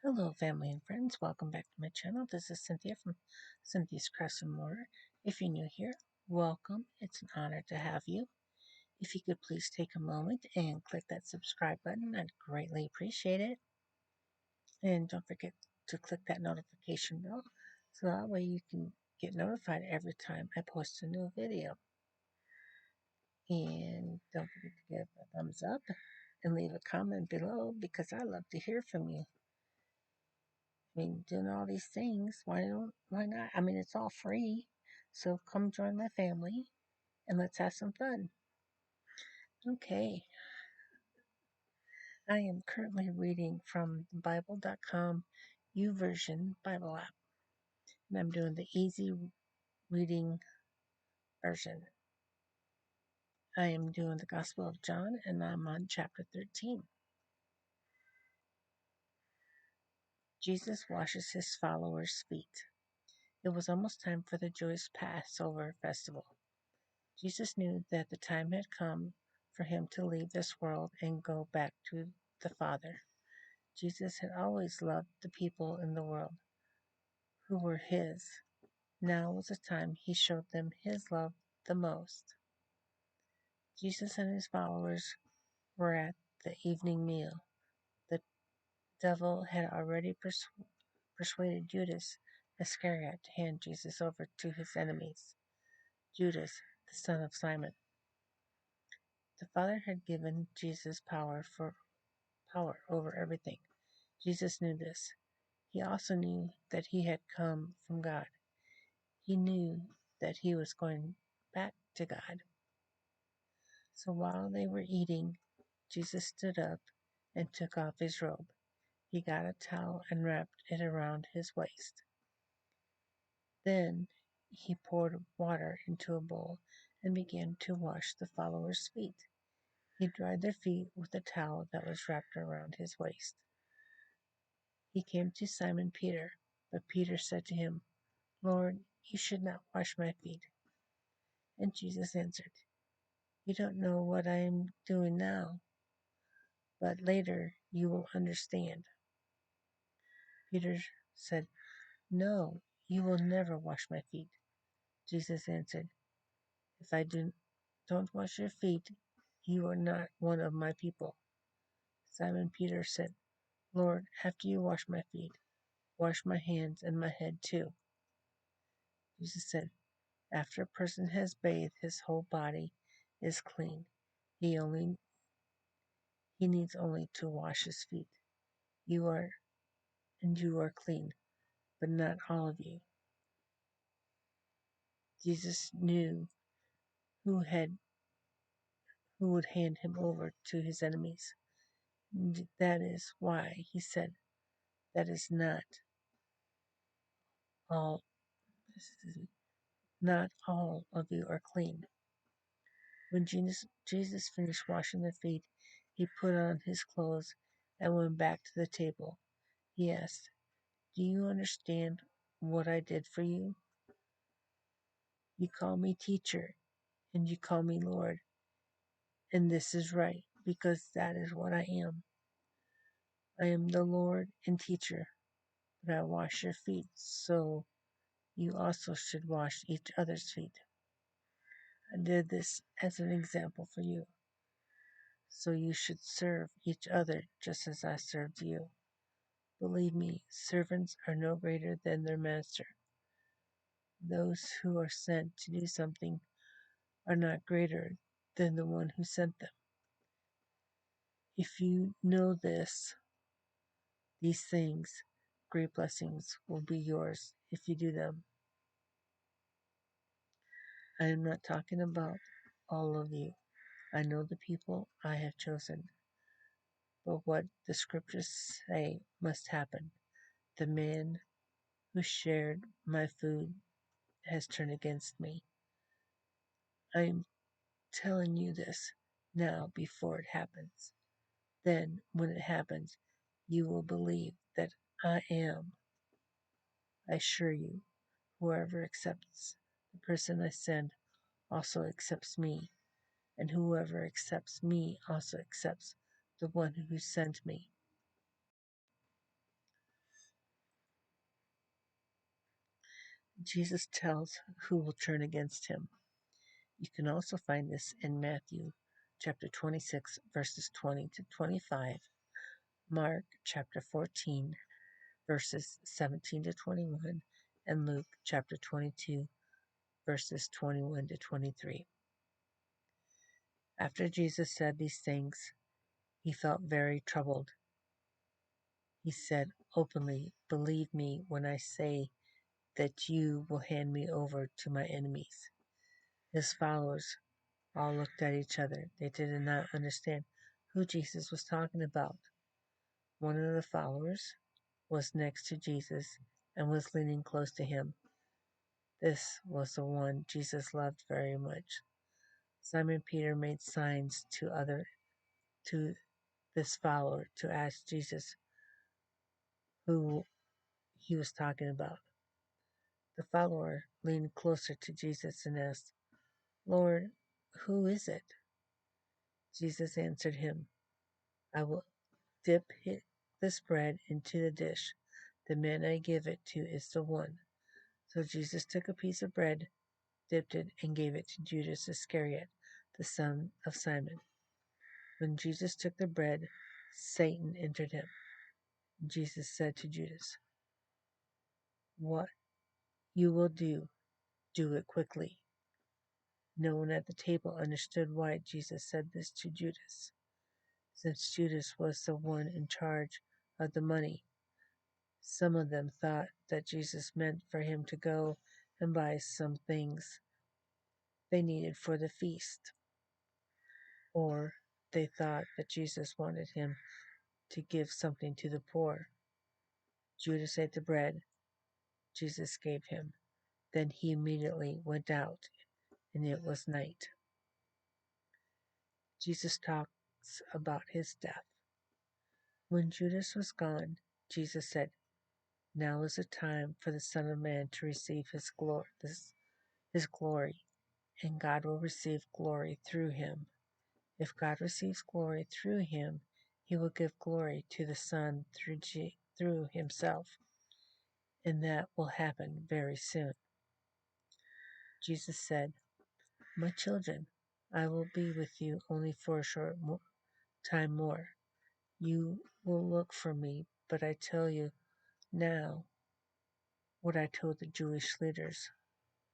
Hello, family and friends. Welcome back to my channel. This is Cynthia from Cynthia's Crafts and Mortar. If you're new here, welcome. It's an honor to have you. If you could please take a moment and click that subscribe button, I'd greatly appreciate it. And don't forget to click that notification bell so that way you can get notified every time I post a new video. And don't forget to give a thumbs up and leave a comment below because I love to hear from you. Doing all these things, why not? It's all free. So come join my family and let's have some fun. Okay. I am currently reading from Bible.com YouVersion Bible app. And I'm doing the easy reading version. I am doing the Gospel of John and I'm on chapter 13. Jesus washes his followers' feet. It was almost time for the Jewish Passover festival. Jesus knew that the time had come for him to leave this world and go back to the Father. Jesus had always loved the people in the world who were his. Now was the time he showed them his love the most. Jesus and his followers were at the evening meal. The devil had already persuaded Judas Iscariot to hand Jesus over to his enemies. Judas, the son of Simon. The Father had given Jesus power over everything. Jesus knew this. He also knew that he had come from God. He knew that he was going back to God. So while they were eating, Jesus stood up and took off his robe. He got a towel and wrapped it around his waist. Then he poured water into a bowl and began to wash the followers' feet. He dried their feet with a towel that was wrapped around his waist. He came to Simon Peter, but Peter said to him, Lord, you should not wash my feet. And Jesus answered, You don't know what I am doing now, but later you will understand. Peter said, No, you will never wash my feet. Jesus answered, If I don't wash your feet, you are not one of my people. Simon Peter said, Lord, after you wash my feet, wash my hands and my head too. Jesus said, After a person has bathed, his whole body is clean. He needs only to wash his feet. You are clean, but not all of you. Jesus knew who would hand him over to his enemies. That is why he said, That is all. Not all of you are clean. When Jesus finished washing their feet, he put on his clothes and went back to the table. He asked, Do you understand what I did for you? You call me teacher, and you call me Lord, and this is right, because that is what I am. I am the Lord and teacher, but I wash your feet, so you also should wash each other's feet. I did this as an example for you, so you should serve each other just as I served you. Believe me, servants are no greater than their master. Those who are sent to do something are not greater than the one who sent them. If you know these things, great blessings will be yours if you do them. I am not talking about all of you. I know the people I have chosen. But what the scriptures say must happen. The man who shared my food has turned against me. I am telling you this now before it happens. Then, when it happens, you will believe that I am. I assure you, whoever accepts the person I send also accepts me, and whoever accepts me also accepts the one who sent me. Jesus tells who will turn against him. You can also find this in Matthew chapter 26, verses 20 to 25, Mark chapter 14, verses 17 to 21, and Luke chapter 22, verses 21 to 23. After Jesus said these things, he felt very troubled. He said openly, "Believe me when I say that you will hand me over to my enemies." His followers all looked at each other. They did not understand who Jesus was talking about. One of the followers was next to Jesus and was leaning close to him. This was the one Jesus loved very much. Simon Peter made signs to this follower to ask Jesus who he was talking about. The follower leaned closer to Jesus and asked, "Lord, who is it?" Jesus answered him, "I will dip this bread into the dish. The man I give it to is the one." So Jesus took a piece of bread, dipped it, and gave it to Judas Iscariot, the son of Simon. When Jesus took the bread, Satan entered him. Jesus said to Judas, "What you will do, do it quickly." No one at the table understood why Jesus said this to Judas, since Judas was the one in charge of the money. Some of them thought that Jesus meant for him to go and buy some things they needed for the feast, or they thought that Jesus wanted him to give something to the poor. Judas ate the bread Jesus gave him. Then he immediately went out, and it was night. Jesus talks about his death. When Judas was gone, Jesus said, "Now is the time for the Son of Man to receive his glory, and God will receive glory through him. If God receives glory through him, he will give glory to the Son through himself, and that will happen very soon." Jesus said, "My children, I will be with you only for a short time more. You will look for me, but I tell you now what I told the Jewish leaders.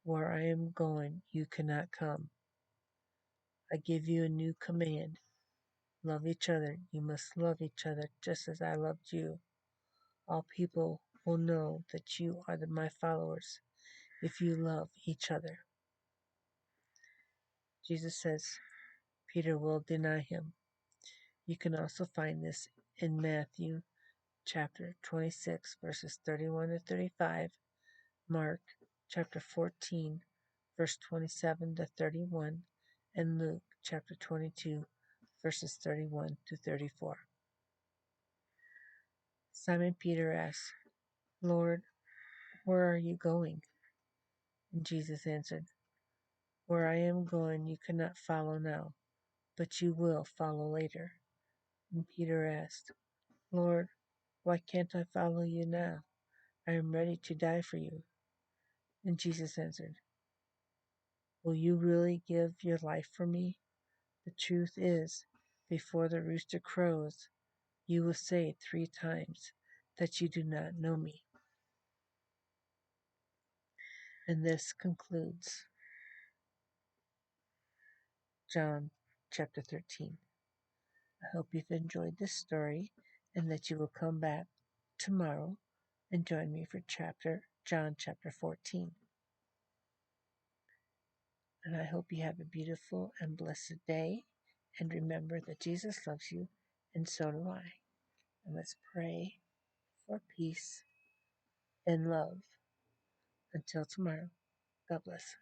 Where I am going, you cannot come. I give you a new command. Love each other. You must love each other just as I loved you. All people will know that you are my followers if you love each other." Jesus says Peter will deny him. You can also find this in Matthew chapter 26, verses 31 to 35, Mark chapter 14, verse 27 to 31, and Luke chapter 22, verses 31 to 34. Simon Peter asked, "Lord, where are you going?" And Jesus answered, "Where I am going you cannot follow now, but you will follow later." And Peter asked, "Lord, why can't I follow you now? I am ready to die for you." And Jesus answered, "Will you really give your life for me? The truth is, before the rooster crows, you will say 3 times that you do not know me." And this concludes John chapter 13. I hope you've enjoyed this story and that you will come back tomorrow and join me for John chapter 14. And I hope you have a beautiful and blessed day. And remember that Jesus loves you, and so do I. And let's pray for peace and love. Until tomorrow, God bless.